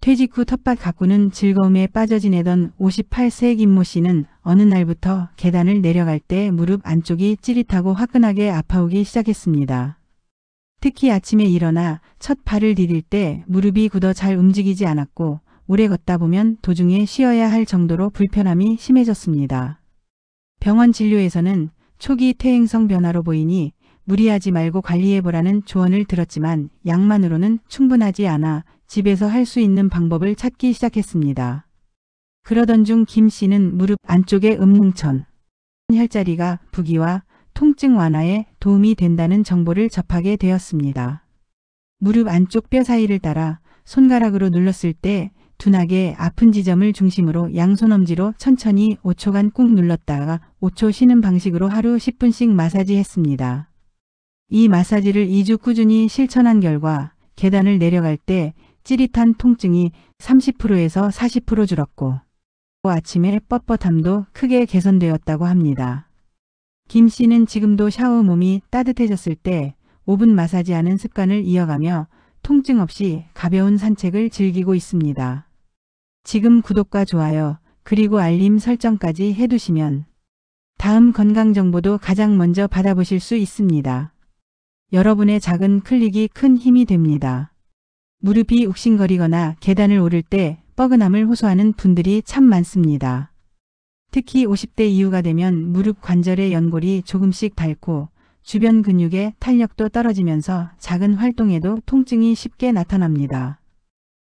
퇴직 후 텃밭 가꾸는 즐거움에 빠져 지내던 58세 김모 씨는 어느 날부터 계단을 내려갈 때 무릎 안쪽이 찌릿하고 화끈하게 아파오기 시작했습니다. 특히 아침에 일어나 첫 발을 디딜 때 무릎이 굳어 잘 움직이지 않았고 오래 걷다 보면 도중에 쉬어야 할 정도로 불편함이 심해졌습니다. 병원 진료에서는 초기 퇴행성 변화로 보이니 무리하지 말고 관리해보라는 조언을 들었지만 약만으로는 충분하지 않아 집에서 할 수 있는 방법을 찾기 시작했습니다. 그러던 중 김 씨는 무릎 안쪽의 음능천, 혈자리가 부기와 통증 완화에 도움이 된다는 정보를 접하게 되었습니다. 무릎 안쪽 뼈 사이를 따라 손가락으로 눌렀을 때 둔하게 아픈 지점을 중심으로 양손 엄지로 천천히 5초간 꾹 눌렀다가 5초 쉬는 방식으로 하루 10분씩 마사지했습니다. 이 마사지를 2주 꾸준히 실천한 결과 계단을 내려갈 때 찌릿한 통증이 30%에서 40% 줄었고 아침에 뻣뻣함도 크게 개선되었다고 합니다. 김 씨는 지금도 샤워 몸이 따뜻해졌을 때 5분 마사지하는 습관을 이어가며 통증 없이 가벼운 산책을 즐기고 있습니다. 지금 구독과 좋아요 그리고 알림 설정까지 해두시면 다음 건강 정보도 가장 먼저 받아보실 수 있습니다. 여러분의 작은 클릭이 큰 힘이 됩니다. 무릎이 욱신거리거나 계단을 오를 때 뻐근함을 호소하는 분들이 참 많습니다. 특히 50대 이후가 되면 무릎 관절의 연골이 조금씩 닳고 주변 근육의 탄력도 떨어지면서 작은 활동에도 통증이 쉽게 나타납니다.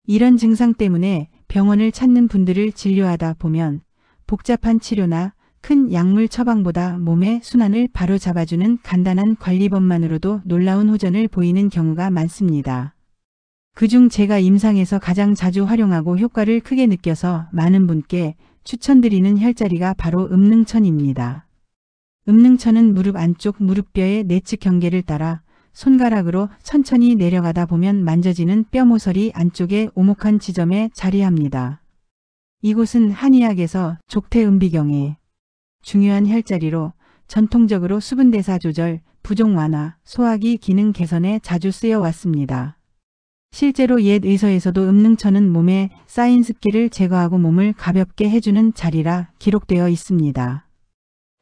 이런 증상 때문에 병원을 찾는 분들을 진료하다 보면 복잡한 치료나 큰 약물 처방보다 몸의 순환을 바로 잡아주는 간단한 관리법만으로도 놀라운 호전을 보이는 경우가 많습니다. 그중 제가 임상에서 가장 자주 활용하고 효과를 크게 느껴서 많은 분께 추천드리는 혈자리가 바로 음능천입니다. 음능천은 무릎 안쪽 무릎뼈의 내측 경계를 따라 손가락으로 천천히 내려가다 보면 만져지는 뼈 모서리 안쪽의 오목한 지점에 자리합니다. 이곳은 한의학에서 족퇴음비경에 중요한 혈자리로 전통적으로 수분대사 조절, 부종 완화, 소화기 기능 개선에 자주 쓰여 왔습니다. 실제로 옛 의서에서도 음능천은 몸에 쌓인 습기를 제거하고 몸을 가볍게 해주는 자리라 기록되어 있습니다.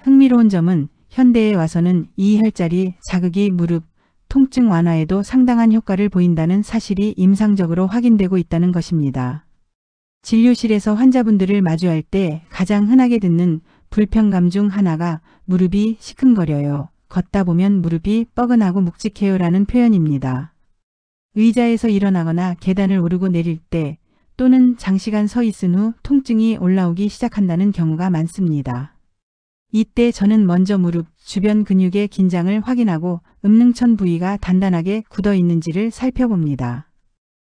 흥미로운 점은 현대에 와서는 이 혈자리 자극이 무릎 통증 완화에도 상당한 효과를 보인다는 사실이 임상적으로 확인되고 있다는 것입니다. 진료실에서 환자분들을 마주할 때 가장 흔하게 듣는 불편감 중 하나가 무릎이 시큰거려요. 걷다 보면 무릎이 뻐근하고 묵직해요 라는 표현입니다. 의자에서 일어나거나 계단을 오르고 내릴 때 또는 장시간 서 있은 후 통증이 올라오기 시작한다는 경우가 많습니다. 이때 저는 먼저 무릎 주변 근육의 긴장을 확인하고 음능천 부위가 단단하게 굳어 있는지를 살펴봅니다.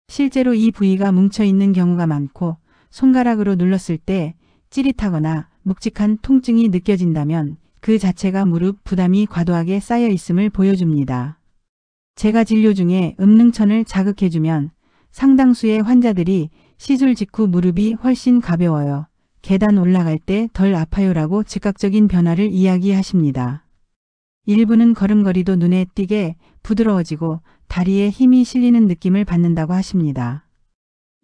실제로 이 부위가 뭉쳐 있는 경우가 많고 손가락으로 눌렀을 때 찌릿하거나 묵직한 통증이 느껴진다면 그 자체가 무릎 부담이 과도하게 쌓여 있음을 보여줍니다. 제가 진료 중에 음능천을 자극해주면 상당수의 환자들이 시술 직후 무릎이 훨씬 가벼워요. 계단 올라갈 때 덜 아파요라고 즉각적인 변화를 이야기하십니다. 일부는 걸음걸이도 눈에 띄게 부드러워지고 다리에 힘이 실리는 느낌을 받는다고 하십니다.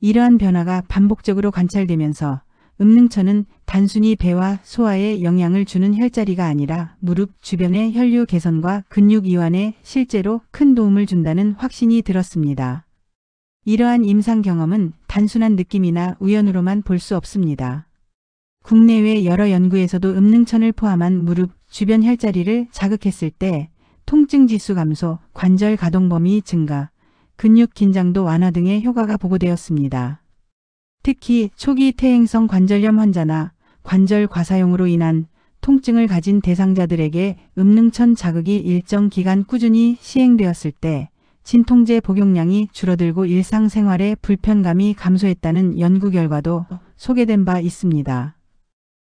이러한 변화가 반복적으로 관찰되면서 음능천은 단순히 배와 소화에 영향을 주는 혈자리가 아니라 무릎 주변의 혈류 개선과 근육 이완에 실제로 큰 도움을 준다는 확신이 들었습니다. 이러한 임상 경험은 단순한 느낌이나 우연으로만 볼 수 없습니다. 국내외 여러 연구에서도 음능천을 포함한 무릎 주변 혈자리를 자극했을 때 통증 지수 감소, 관절 가동 범위 증가, 근육 긴장도 완화 등의 효과가 보고되었습니다. 특히 초기 퇴행성 관절염 환자나 관절 과사용으로 인한 통증을 가진 대상자들에게 음능천 자극이 일정 기간 꾸준히 시행되었을 때 진통제 복용량이 줄어들고 일상생활의 불편감이 감소했다는 연구 결과도 소개된 바 있습니다.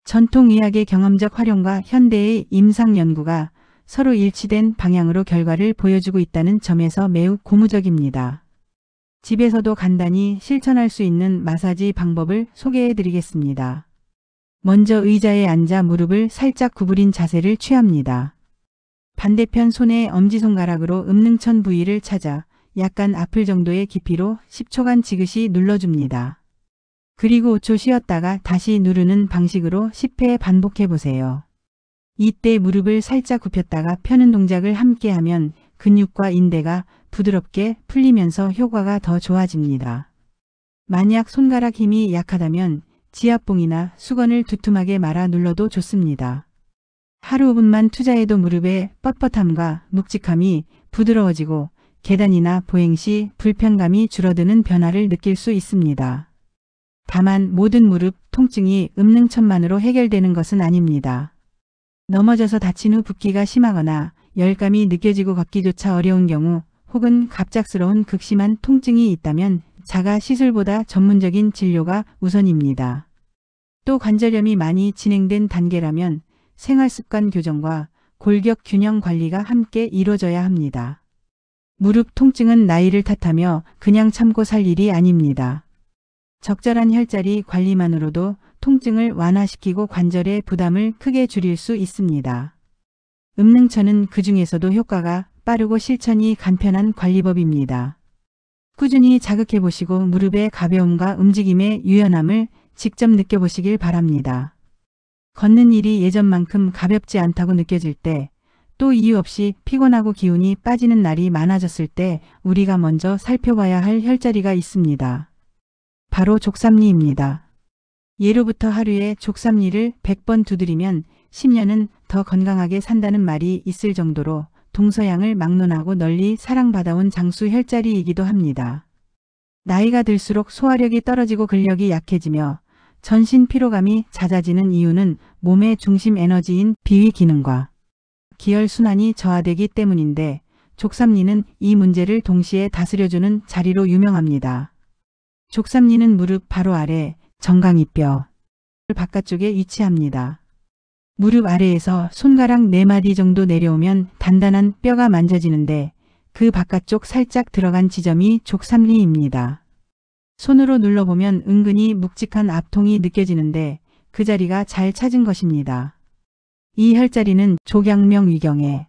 전통의학의 경험적 활용과 현대의 임상 연구가 서로 일치된 방향으로 결과를 보여주고 있다는 점에서 매우 고무적입니다. 집에서도 간단히 실천할 수 있는 마사지 방법을 소개해 드리겠습니다. 먼저 의자에 앉아 무릎을 살짝 구부린 자세를 취합니다. 반대편 손의 엄지손가락으로 음능천 부위를 찾아 약간 아플 정도의 깊이로 10초간 지그시 눌러줍니다. 그리고 5초 쉬었다가 다시 누르는 방식으로 10회 반복해 보세요. 이때 무릎을 살짝 굽혔다가 펴는 동작을 함께 하면 근육과 인대가 부드럽게 풀리면서 효과가 더 좋아집니다. 만약 손가락 힘이 약하다면 지압봉이나 수건을 두툼하게 말아 눌러도 좋습니다. 하루 5분만 투자해도 무릎의 뻣뻣함과 묵직함이 부드러워지고 계단이나 보행 시 불편감이 줄어드는 변화를 느낄 수 있습니다. 다만 모든 무릎 통증이 음능천만으로 해결되는 것은 아닙니다. 넘어져서 다친 후 붓기가 심하거나 열감이 느껴지고 걷기조차 어려운 경우 혹은 갑작스러운 극심한 통증이 있다면 자가 시술보다 전문적인 진료가 우선입니다. 또 관절염이 많이 진행된 단계라면 생활습관 교정과 골격 균형 관리가 함께 이루어져야 합니다. 무릎 통증은 나이를 탓하며 그냥 참고 살 일이 아닙니다. 적절한 혈자리 관리만으로도 통증을 완화시키고 관절의 부담을 크게 줄일 수 있습니다. 음능천은 그 중에서도 효과가 빠르고 실천이 간편한 관리법입니다. 꾸준히 자극해 보시고 무릎의 가벼움과 움직임의 유연함을 직접 느껴보시길 바랍니다. 걷는 일이 예전만큼 가볍지 않다고 느껴질 때, 또 이유 없이 피곤하고 기운이 빠지는 날이 많아졌을 때 우리가 먼저 살펴봐야 할 혈자리가 있습니다. 바로 족삼리입니다. 예로부터 하루에 족삼리를 100번 두드리면 10년은 더 건강하게 산다는 말이 있을 정도로 동서양을 막론하고 널리 사랑받아온 장수 혈자리이기도 합니다. 나이가 들수록 소화력이 떨어지고 근력이 약해지며 전신 피로감이 잦아지는 이유는 몸의 중심 에너지인 비위 기능과 기혈순환이 저하되기 때문인데 족삼리는 이 문제를 동시에 다스려주는 자리로 유명합니다. 족삼리는 무릎 바로 아래 정강이뼈 바깥쪽에 위치합니다. 무릎 아래에서 손가락 4마디 정도 내려오면 단단한 뼈가 만져지는데 그 바깥쪽 살짝 들어간 지점이 족삼리입니다. 손으로 눌러보면 은근히 묵직한 압통이 느껴지는데 그 자리가 잘 찾은 것입니다. 이 혈자리는 족양명 위경에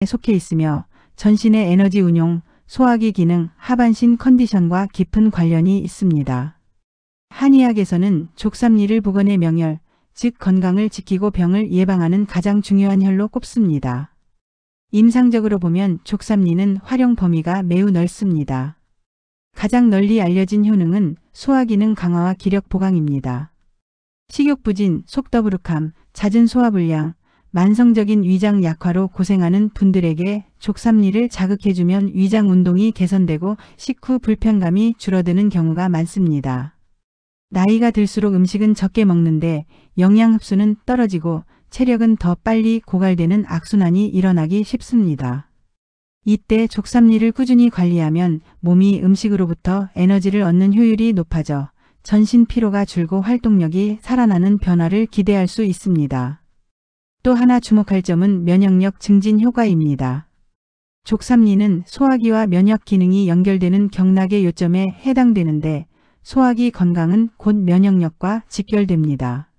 속해 있으며 전신의 에너지 운용, 소화기 기능, 하반신 컨디션과 깊은 관련이 있습니다. 한의학에서는 족삼리를 복원의 명혈, 즉 건강을 지키고 병을 예방하는 가장 중요한 혈로 꼽습니다. 임상적으로 보면 족삼리는 활용 범위가 매우 넓습니다. 가장 널리 알려진 효능은 소화기능 강화와 기력 보강입니다. 식욕부진, 속더부룩함, 잦은 소화불량, 만성적인 위장 약화로 고생하는 분들에게 족삼리를 자극해주면 위장 운동이 개선되고 식후 불편감이 줄어드는 경우가 많습니다. 나이가 들수록 음식은 적게 먹는데 영양 흡수는 떨어지고 체력은 더 빨리 고갈되는 악순환이 일어나기 쉽습니다. 이때 족삼리를 꾸준히 관리하면 몸이 음식으로부터 에너지를 얻는 효율이 높아져 전신 피로가 줄고 활동력이 살아나는 변화를 기대할 수 있습니다. 또 하나 주목할 점은 면역력 증진 효과입니다. 족삼리는 소화기와 면역 기능이 연결되는 경락의 요점에 해당되는데 소화기 건강은 곧 면역력과 직결됩니다.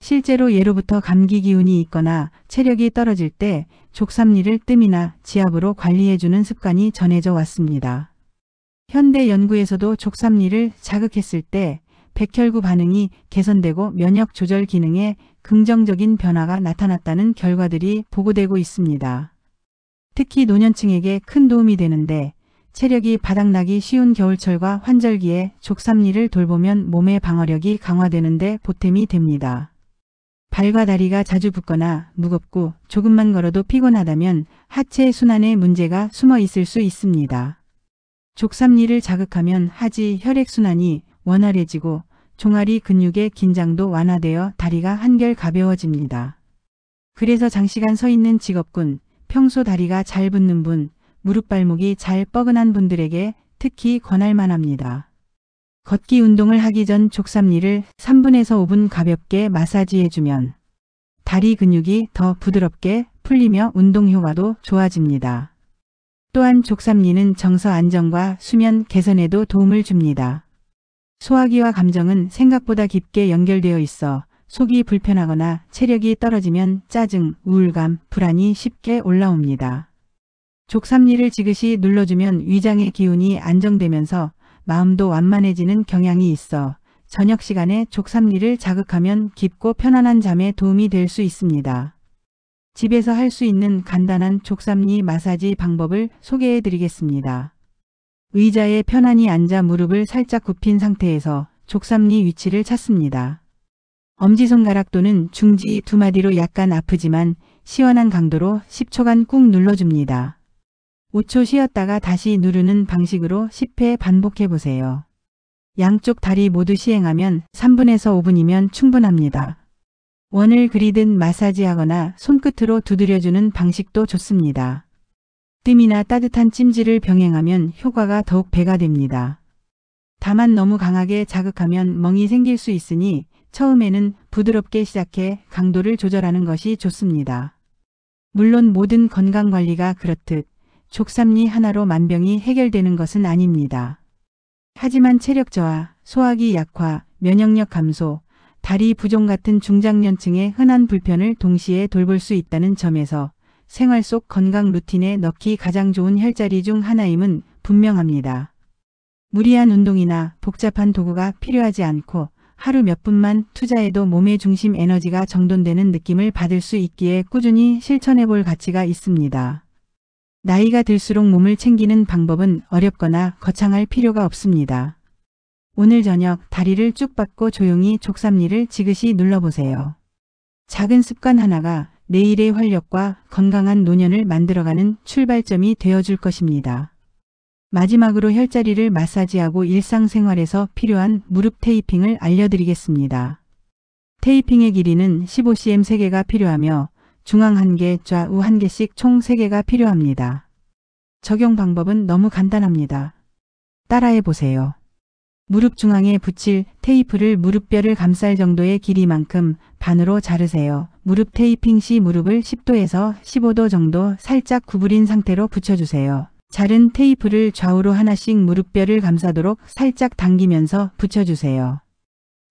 실제로 예로부터 감기 기운이 있거나 체력이 떨어질 때 족삼리를 뜸이나 지압으로 관리해주는 습관이 전해져 왔습니다. 현대 연구에서도 족삼리를 자극했을 때 백혈구 반응이 개선되고 면역 조절 기능에 긍정적인 변화가 나타났다는 결과들이 보고되고 있습니다. 특히 노년층에게 큰 도움이 되는데 체력이 바닥나기 쉬운 겨울철과 환절기에 족삼리를 돌보면 몸의 방어력이 강화되는 데 보탬이 됩니다. 발과 다리가 자주 붓거나 무겁고 조금만 걸어도 피곤하다면 하체 순환에 문제가 숨어 있을 수 있습니다. 족삼리를 자극하면 하지 혈액순환이 원활해지고 종아리 근육의 긴장도 완화되어 다리가 한결 가벼워집니다. 그래서 장시간 서 있는 직업군, 평소 다리가 잘 붓는 분, 무릎 발목이 잘 뻐근한 분들에게 특히 권할 만합니다. 걷기 운동을 하기 전 족삼리를 3분에서 5분 가볍게 마사지해주면 다리 근육이 더 부드럽게 풀리며 운동 효과도 좋아집니다. 또한 족삼리는 정서 안정과 수면 개선에도 도움을 줍니다. 소화기와 감정은 생각보다 깊게 연결되어 있어 속이 불편하거나 체력이 떨어지면 짜증, 우울감, 불안이 쉽게 올라옵니다. 족삼리를 지그시 눌러주면 위장의 기운이 안정되면서 마음도 완만해지는 경향이 있어 저녁 시간에 족삼리를 자극하면 깊고 편안한 잠에 도움이 될 수 있습니다. 집에서 할 수 있는 간단한 족삼리 마사지 방법을 소개해 드리겠습니다. 의자에 편안히 앉아 무릎을 살짝 굽힌 상태에서 족삼리 위치를 찾습니다. 엄지손가락 또는 중지 두 마디로 약간 아프지만 시원한 강도로 10초간 꾹 눌러줍니다. 5초 쉬었다가 다시 누르는 방식으로 10회 반복해 보세요. 양쪽 다리 모두 시행하면 3분에서 5분이면 충분합니다. 원을 그리듯 마사지하거나 손끝으로 두드려주는 방식도 좋습니다. 뜸이나 따뜻한 찜질을 병행하면 효과가 더욱 배가 됩니다. 다만 너무 강하게 자극하면 멍이 생길 수 있으니 처음에는 부드럽게 시작해 강도를 조절하는 것이 좋습니다. 물론 모든 건강관리가 그렇듯 족삼리 하나로 만병이 해결되는 것은 아닙니다. 하지만 체력 저하, 소화기 약화, 면역력 감소, 다리 부종 같은 중장년층의 흔한 불편을 동시에 돌볼 수 있다는 점에서 생활 속 건강 루틴에 넣기 가장 좋은 혈자리 중 하나임은 분명합니다. 무리한 운동이나 복잡한 도구가 필요하지 않고 하루 몇 분만 투자해도 몸의 중심 에너지가 정돈되는 느낌을 받을 수 있기에 꾸준히 실천해 볼 가치가 있습니다. 나이가 들수록 몸을 챙기는 방법은 어렵거나 거창할 필요가 없습니다. 오늘 저녁 다리를 쭉 뻗고 조용히 족삼리를 지그시 눌러보세요. 작은 습관 하나가 내일의 활력과 건강한 노년을 만들어가는 출발점이 되어줄 것입니다. 마지막으로 혈자리를 마사지하고 일상생활에서 필요한 무릎 테이핑을 알려드리겠습니다. 테이핑의 길이는 15cm 3개가 필요하며 중앙 1개, 좌우 1개씩 총 3개가 필요합니다. 적용 방법은 너무 간단합니다. 따라해 보세요. 무릎 중앙에 붙일 테이프를 무릎뼈를 감쌀 정도의 길이만큼 반으로 자르세요. 무릎 테이핑 시 무릎을 10도에서 15도 정도 살짝 구부린 상태로 붙여주세요. 자른 테이프를 좌우로 하나씩 무릎뼈를 감싸도록 살짝 당기면서 붙여주세요.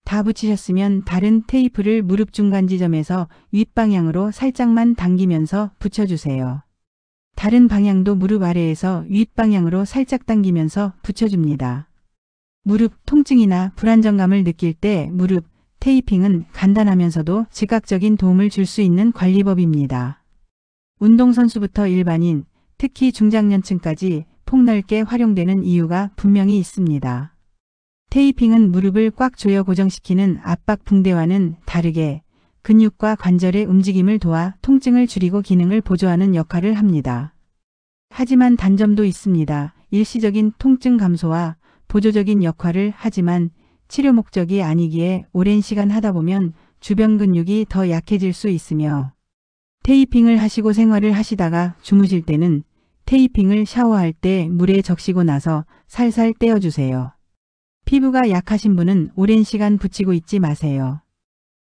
다 붙이셨으면 다른 테이프를 무릎 중간 지점에서 윗방향으로 살짝만 당기면서 붙여주세요. 다른 방향도 무릎 아래에서 윗방향으로 살짝 당기면서 붙여줍니다. 무릎 통증이나 불안정감을 느낄 때 무릎 테이핑은 간단하면서도 즉각적인 도움을 줄 수 있는 관리법입니다. 운동선수부터 일반인, 특히 중장년층까지 폭넓게 활용되는 이유가 분명히 있습니다. 테이핑은 무릎을 꽉 조여 고정시키는 압박 붕대와는 다르게 근육과 관절의 움직임을 도와 통증을 줄이고 기능을 보조하는 역할을 합니다. 하지만 단점도 있습니다. 일시적인 통증 감소와 보조적인 역할을 하지만 치료 목적이 아니기에 오랜 시간 하다 보면 주변 근육이 더 약해질 수 있으며 테이핑을 하시고 생활을 하시다가 주무실 때는 테이핑을 샤워할 때 물에 적시고 나서 살살 떼어주세요. 피부가 약하신 분은 오랜 시간 붙이고 있지 마세요.